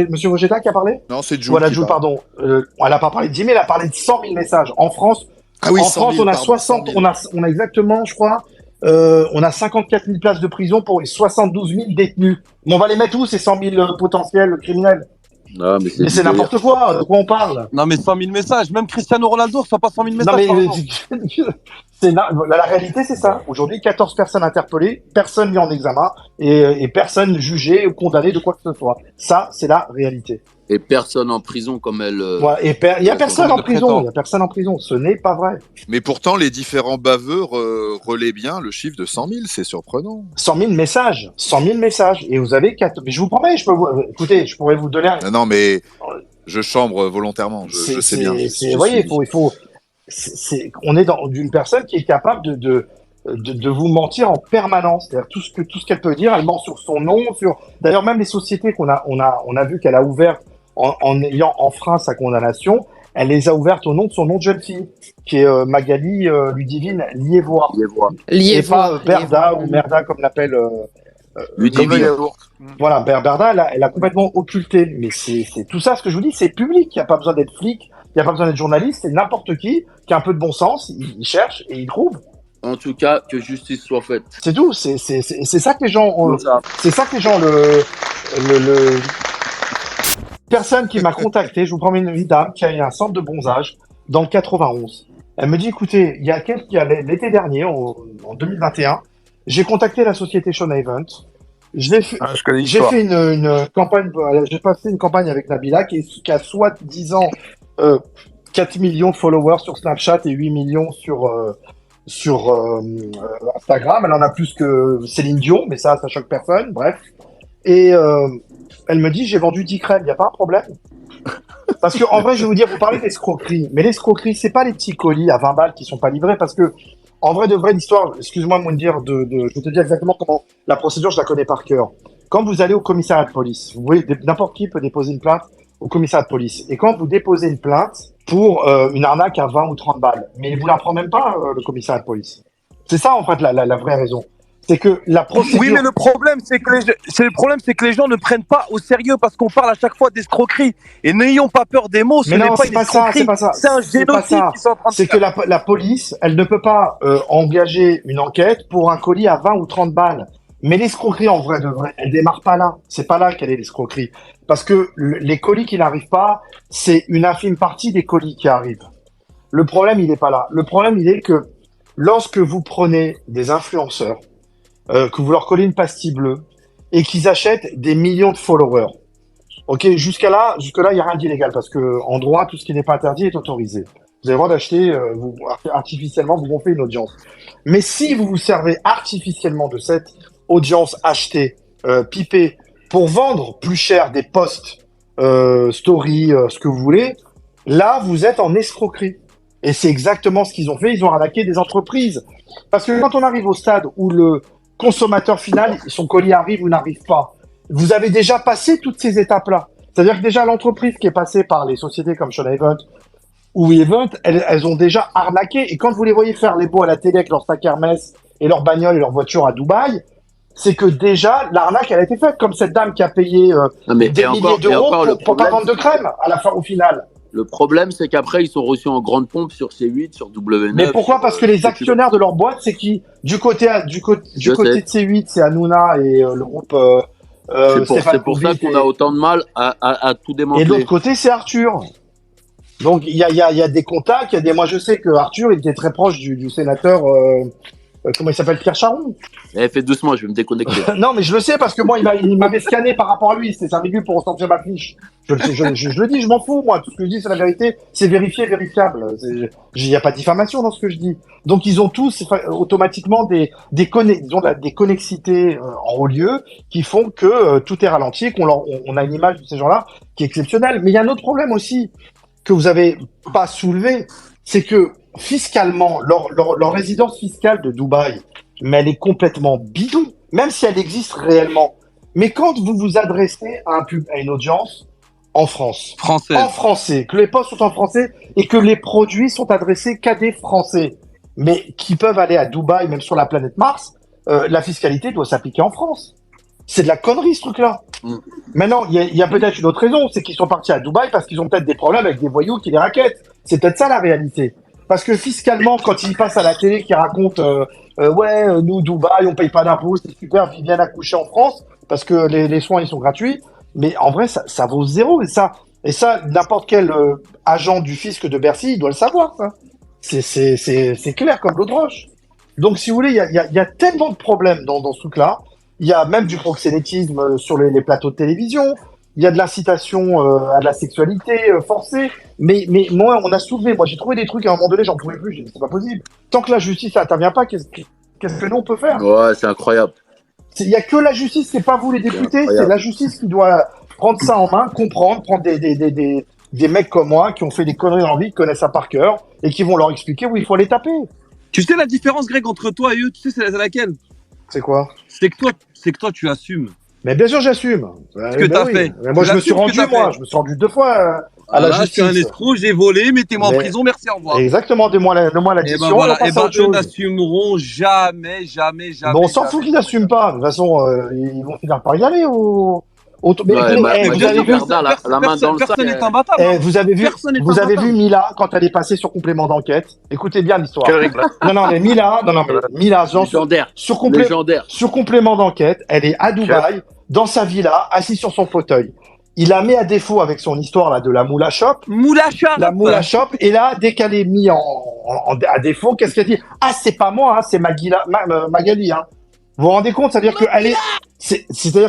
Monsieur Vogetta qui a parlé? Non, c'est Jules. Voilà, Jules, pardon. Elle n'a pas parlé de 10 000, elle a parlé de 100 000 messages. En France, en France, on a 60, on a exactement, je crois, on a 54 000 places de prison pour les 72 000 détenus. Mais on va les mettre où, ces 100 000 potentiels criminels? Non, mais c'est n'importe quoi, de quoi on parle? Non, mais 100 000 messages, même Cristiano Ronaldo reçoit pas 100 000 messages. Non, mais la réalité, c'est ça. Aujourd'hui, 14 personnes interpellées, personne mis en examen et personne jugé ou condamné de quoi que ce soit. Ça, c'est la réalité. Et personne en prison comme elle. Il n'y a personne en prison. Il y a personne en prison. Ce n'est pas vrai. Mais pourtant, les différents baveux relaient bien le chiffre de 100 000. C'est surprenant. 100 000 messages. 100 000 messages. Et vous avez 4. Mais je vous promets, écoutez, je pourrais vous donner. Non, mais je chambre volontairement. Je sais bien. Vous voyez, on est dans d'une personne qui est capable de vous mentir en permanence. C'est-à-dire tout ce qu'elle peut dire, elle ment sur son nom, d'ailleurs même les sociétés qu'on a vu qu'elle a ouvertes en ayant enfreint sa condamnation, elle les a ouvertes au nom de son nom de jeune fille, qui est Magali Ludivine Liévois. Et pas Berda ou Merda comme l'appelle Ludivine. Voilà, Berda, elle a complètement occulté. Mais c'est tout ça, ce que je vous dis, c'est public. Il n'y a pas besoin d'être flic, il n'y a pas besoin d'être journaliste, c'est n'importe qui a un peu de bon sens, il cherche et il trouve. En tout cas, que justice soit faite. C'est tout, c'est ça que les gens ont. C'est ça que les gens Personne qui m'a contacté, je vous promets, une dame qui a un centre de bronzage dans le 91. Elle me dit, écoutez, il y a l'été dernier, en 2021, j'ai contacté la société Sean Event. J'ai fait une campagne, j'ai passé une campagne avec Nabila qui a soi-disant 4 millions de followers sur Snapchat et 8 millions sur Instagram. Elle en a plus que Céline Dion, mais ça choque personne, bref. Et elle me dit, j'ai vendu 10 crèmes, il n'y a pas un problème? Parce que en vrai, je vais vous dire, vous parlez d'escroquerie, mais l'escroquerie, c'est pas les petits colis à 20 balles qui sont pas livrés, parce que en vrai de vrai, l'histoire, excuse-moi de me dire, je vais te dire exactement comment la procédure, je la connais par cœur. Quand vous allez au commissariat de police, vous voyez, n'importe qui peut déposer une plainte au commissariat de police. Et quand vous déposez une plainte pour une arnaque à 20 ou 30 balles, mais vous la prend même pas, le commissariat de police. C'est ça, en fait, la vraie raison. C'est que la procédure... Oui, mais le problème, c'est que les gens ne prennent pas au sérieux parce qu'on parle à chaque fois d'escroquerie. Et n'ayons pas peur des mots, ce n'est pas une escroquerie, c'est un génocide qui sont en train de faire. C'est que la police, elle ne peut pas engager une enquête pour un colis à 20 ou 30 balles. Mais l'escroquerie, en vrai de vrai, elle démarre pas là. C'est pas là qu'elle est l'escroquerie. Parce que les colis qui n'arrivent pas, c'est une infime partie des colis qui arrivent. Le problème, il est pas là. Le problème, il est que lorsque vous prenez des influenceurs, que vous leur collez une pastille bleue, et qu'ils achètent des millions de followers. Ok, jusque là, il y a rien d'illégal parce que en droit, tout ce qui n'est pas interdit est autorisé. Vous avez le droit d'acheter, artificiellement, vous gonflez une audience. Mais si vous vous servez artificiellement de cette audience achetée, pipée, pour vendre plus cher des posts, story, ce que vous voulez, là, vous êtes en escroquerie. Et c'est exactement ce qu'ils ont fait. Ils ont arnaqué des entreprises. Parce que quand on arrive au stade où le consommateur final, son colis arrive ou n'arrive pas, vous avez déjà passé toutes ces étapes-là. C'est-à-dire que déjà, l'entreprise qui est passée par les sociétés comme Sean Event ou Event, elles ont déjà arnaqué. Et quand vous les voyez faire les beaux à la télé avec leur sac Hermès et leur bagnole et leur voiture à Dubaï, c'est que déjà, l'arnaque, elle a été faite. Comme cette dame qui a payé des milliers d'euros pour pas vendre de crème à la fin, au final. Le problème, c'est qu'après, ils sont reçus en grande pompe sur C8, sur W9. Mais pourquoi? Parce que les actionnaires de leur boîte, c'est qui? Du côté de C8, c'est Hanouna et le groupe. C'est pour ça qu'on a autant de mal à tout démanteler. Et de l'autre côté, c'est Arthur. Donc il y a des contacts, moi je sais que Arthur il était très proche du sénateur. Comment il s'appelle, Pierre Charon? Fais doucement, je vais me déconnecter. Non, mais je le sais parce que moi, il m'avait scanné par rapport à lui. C'est sa régule pour ressortir ma fiche. Je le dis, je m'en fous, moi. Tout ce que je dis, c'est la vérité. C'est vérifié, vérifiable. Il n'y a pas de diffamation dans ce que je dis. Donc, ils ont tous automatiquement des connexités en haut lieu qui font que tout est ralenti et on a une image de ces gens-là qui est exceptionnelle. Mais il y a un autre problème aussi que vous avez pas soulevé, c'est que fiscalement, leur résidence fiscale de Dubaï, mais elle est complètement bidon, même si elle existe réellement. Mais quand vous vous adressez à une audience en France, en français, que les postes sont en français et que les produits sont adressés qu'à des Français, mais qui peuvent aller à Dubaï, même sur la planète Mars, la fiscalité doit s'appliquer en France. C'est de la connerie, ce truc-là. Maintenant, il y a peut-être une autre raison, c'est qu'ils sont partis à Dubaï parce qu'ils ont peut-être des problèmes avec des voyous qui les raquettent. C'est peut-être ça la réalité. Parce que fiscalement, quand ils passent à la télé qui racontent nous, Dubaï, on paye pas d'impôts, c'est super, ils viennent accoucher en France parce que les soins, ils sont gratuits. Mais en vrai, ça vaut zéro. Et ça, n'importe quel agent du fisc de Bercy, il doit le savoir. Ça. C'est clair comme l'eau de roche. Donc, si vous voulez, il y a tellement de problèmes dans ce truc-là. Il y a même du proxénétisme sur les plateaux de télévision. Il y a de l'incitation à de la sexualité forcée. Mais moi, on a soulevé. Moi, j'ai trouvé des trucs à un moment donné, j'en pouvais plus. J'ai dit, c'est pas possible. Tant que la justice n'intervient pas, qu'est-ce que nous on peut faire? Ouais, c'est incroyable. Il y a que la justice, c'est pas vous les députés, c'est la justice qui doit prendre ça en main, comprendre, prendre des mecs comme moi qui ont fait des conneries en vie, qui connaissent ça par cœur et qui vont leur expliquer où il faut les taper. Tu sais la différence, Greg, entre toi et eux, tu sais c'est laquelle? C'est quoi? C'est que toi tu assumes. Mais bien sûr, j'assume. Ce que t'as fait. Mais moi, je me suis rendu 2 fois à la justice. Je suis un escroc, j'ai volé, mettez-moi en prison, merci, au revoir. Exactement, donne-moi l'addition. Eux n'assumeront jamais. Bon, on s'en fout qu'ils n'assument pas. De toute façon, ils vont finir par y aller vous avez vu la main dans le sac. Personne n'est imbattable. Vous avez vu Mila quand elle est passée sur complément d'enquête. Écoutez bien l'histoire. Mais Mila, sur complément d'enquête, elle est à Dubaï, dans sa villa, assise sur son fauteuil. Il la met à défaut avec son histoire là de la Moula Shop. La Moula Shop. Et là, dès qu'elle est mise à défaut, qu'est-ce qu'elle dit? Ah, c'est pas moi, hein, c'est Magali. Hein. Vous vous rendez compte? C'est-à-dire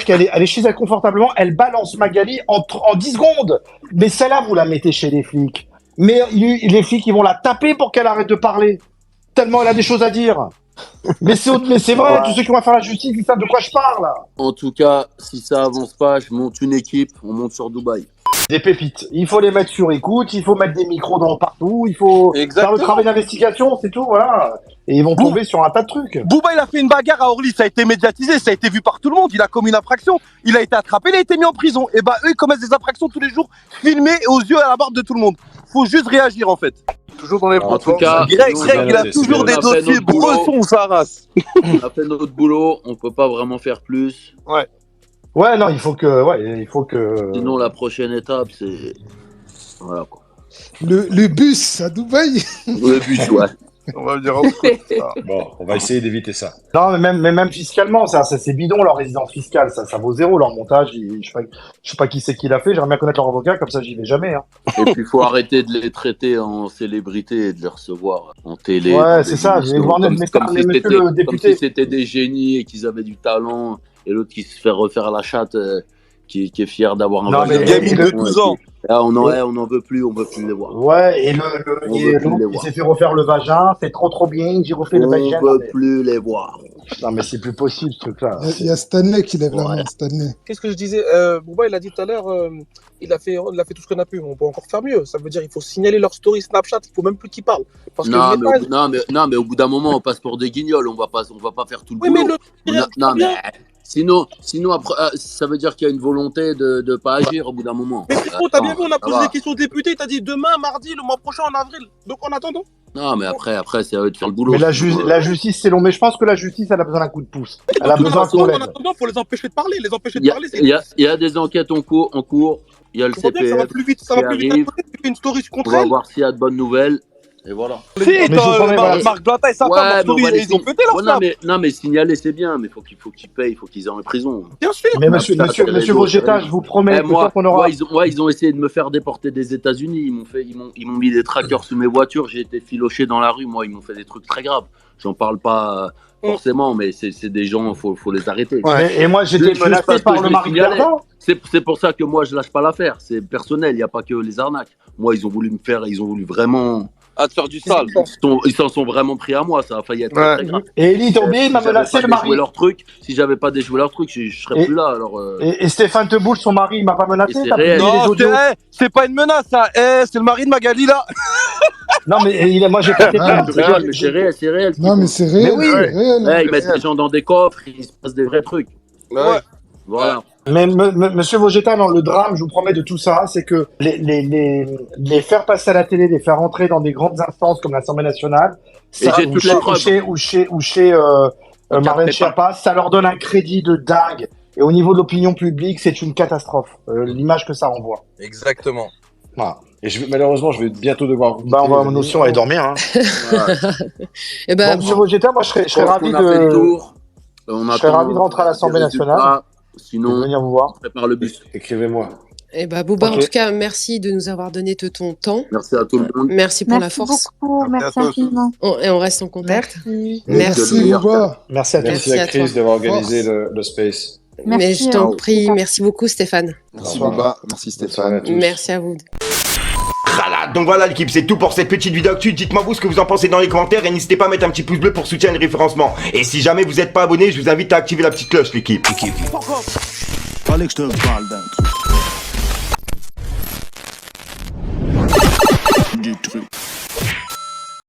qu'elle est chez elle confortablement, elle balance Magali en 10 secondes. Mais celle-là, vous la mettez chez les flics. Mais les flics, ils vont la taper pour qu'elle arrête de parler. Tellement elle a des choses à dire. Mais c'est vrai, tous ceux qui vont faire la justice, ils savent de quoi je parle. En tout cas, si ça avance pas, je monte une équipe, on monte sur Dubaï. Des pépites. Il faut les mettre sur écoute, il faut mettre des micros partout, il faut faire le travail d'investigation, c'est tout, voilà. Et ils vont tomber sur un tas de trucs. Booba, il a fait une bagarre à Orly, ça a été médiatisé, ça a été vu par tout le monde, il a commis une infraction, il a été attrapé, il a été mis en prison. Et eux, ils commettent des infractions tous les jours, filmés aux yeux et à la barre de tout le monde. Faut juste réagir, en fait. Toujours dans les en tout cas, Greg, il a toujours des dossiers bressons, sa race. On a fait notre boulot, on peut pas vraiment faire plus. Ouais, non, il faut que. Sinon, la prochaine étape, c'est. Voilà quoi. Le bus à Dubaï. Le bus, ouais. On va venir en France. Bon, on va essayer d'éviter ça. Non, mais même fiscalement, ça c'est bidon leur résidence fiscale, ça vaut zéro leur montage. Je sais pas qui c'est qui l'a fait. J'aimerais bien connaître leur avocat, comme ça j'y vais jamais. Hein. Et puis il faut arrêter de les traiter en célébrité et de les recevoir en télé. Ouais, c'est ça. Je vais voir comme monsieur le député. si c'était des génies et qu'ils avaient du talent, et l'autre qui se fait refaire la chatte, qui est fier d'avoir un Non, mais gamine de 12 ans. Là, on en veut plus, on veut plus les voir. Ouais, et On veut plus les il voir. s'est fait refaire le vagin, c'est trop bien, j'ai refait le vagin. On veut plus les voir. Non, mais c'est plus possible ce truc-là. Il y a Stanley qui lève la main, Stanley. Qu'est-ce que je disais Bouba, il a dit tout à l'heure, il a fait tout ce qu'on a pu. On peut encore faire mieux. Ça veut dire il faut signaler leur story Snapchat. Il faut même plus qu'ils parlent. Parce que Non, mais au bout d'un moment, on passe pour des guignols. On va pas faire tout le oui, boulot. mais Sinon après, ça veut dire qu'il y a une volonté de pas agir au bout d'un moment. Mais frérot, t'as bien vu, on a posé des questions aux députés. T'as dit demain, mardi, le mois prochain, en avril. Donc en attendant. Non, mais après, c'est à eux de faire le boulot. Mais la justice, c'est long. Mais je pense que la justice, elle a besoin d'un coup de pouce. Elle a besoin qu'on l'aide. En attendant, faut les empêcher de parler. Les empêcher de parler, Il y a des enquêtes en cours. Il y a le CPF. Ça va plus vite. Ça va plus vite. Tu fais une story contre On va elle. voir s'il y a de bonnes nouvelles. Et voilà. Si, Marc Blata et sa femme, ils ont pété leur femme. Non, mais signaler, c'est bien, mais faut qu'ils payent, il faut qu'ils aient en prison. Bien sûr. Mais monsieur Vogetta, je vous promets qu'on aura. Ils ont essayé de me faire déporter des États-Unis. Ils m'ont mis des trackers sous mes voitures. J'ai été filoché dans la rue. Moi, ils m'ont fait des trucs très graves. J'en parle pas forcément, mais c'est des gens, faut les arrêter. Ouais. Et moi, j'étais menacé par le mari de Verdun. C'est pour ça que moi, je lâche pas l'affaire. C'est personnel. Il n'y a pas que les arnaques. Moi, ils ont voulu vraiment. À te faire du sale. Ils s'en sont vraiment pris à moi, ça a failli être très grave. Et Elie, t'as oublié, il m'a menacé le mari. Si j'avais pas déjoué leur truc, je serais plus là. Alors, et Stéphane Tebouche, son mari, il m'a pas menacé. C'est réel. Non, c'est pas une menace, ça. C'est le mari de Magali, là. Non, mais moi, j'ai pas été mais c'est réel. Non, mais c'est réel. Mais oui. Ils mettent les gens dans des coffres, il se passe des vrais trucs. Ouais. Voilà. Mais monsieur Vogetta, le drame, je vous promets de tout ça, c'est que les faire passer à la télé, les faire entrer dans des grandes instances comme l'Assemblée nationale, ça, ou chez Marlène Schiappa, ça leur donne un crédit de dingue. Et au niveau de l'opinion publique, c'est une catastrophe, l'image que ça renvoie. Exactement. Voilà. Et malheureusement, je vais bientôt devoir. On va notion aller dormir. Hein. Et ben, Monsieur Vogetta, moi, je serais ravi de. Je serais ravi de rentrer à l'Assemblée nationale. Sinon, venir vous voir. Prépare le bus. Écrivez-moi. et ben, Bouba, en tout cas, merci de nous avoir donné de ton temps. Merci à tout le monde. Merci pour la force. Beaucoup, merci infiniment. Et on reste en contact. Merci, Bouba. Merci à tous. Merci à Chris d'avoir organisé le space. Mais je t'en prie, merci beaucoup, Stéphane. Merci Bouba, merci Stéphane. Merci à vous. Voilà, donc voilà l'équipe, c'est tout pour cette petite vidéo actu. Dites-moi vous ce que vous en pensez dans les commentaires et n'hésitez pas à mettre un petit pouce bleu pour soutenir le référencement. Et si jamais vous n'êtes pas abonné, je vous invite à activer la petite cloche l'équipe. Fallait que je te parle d'un truc.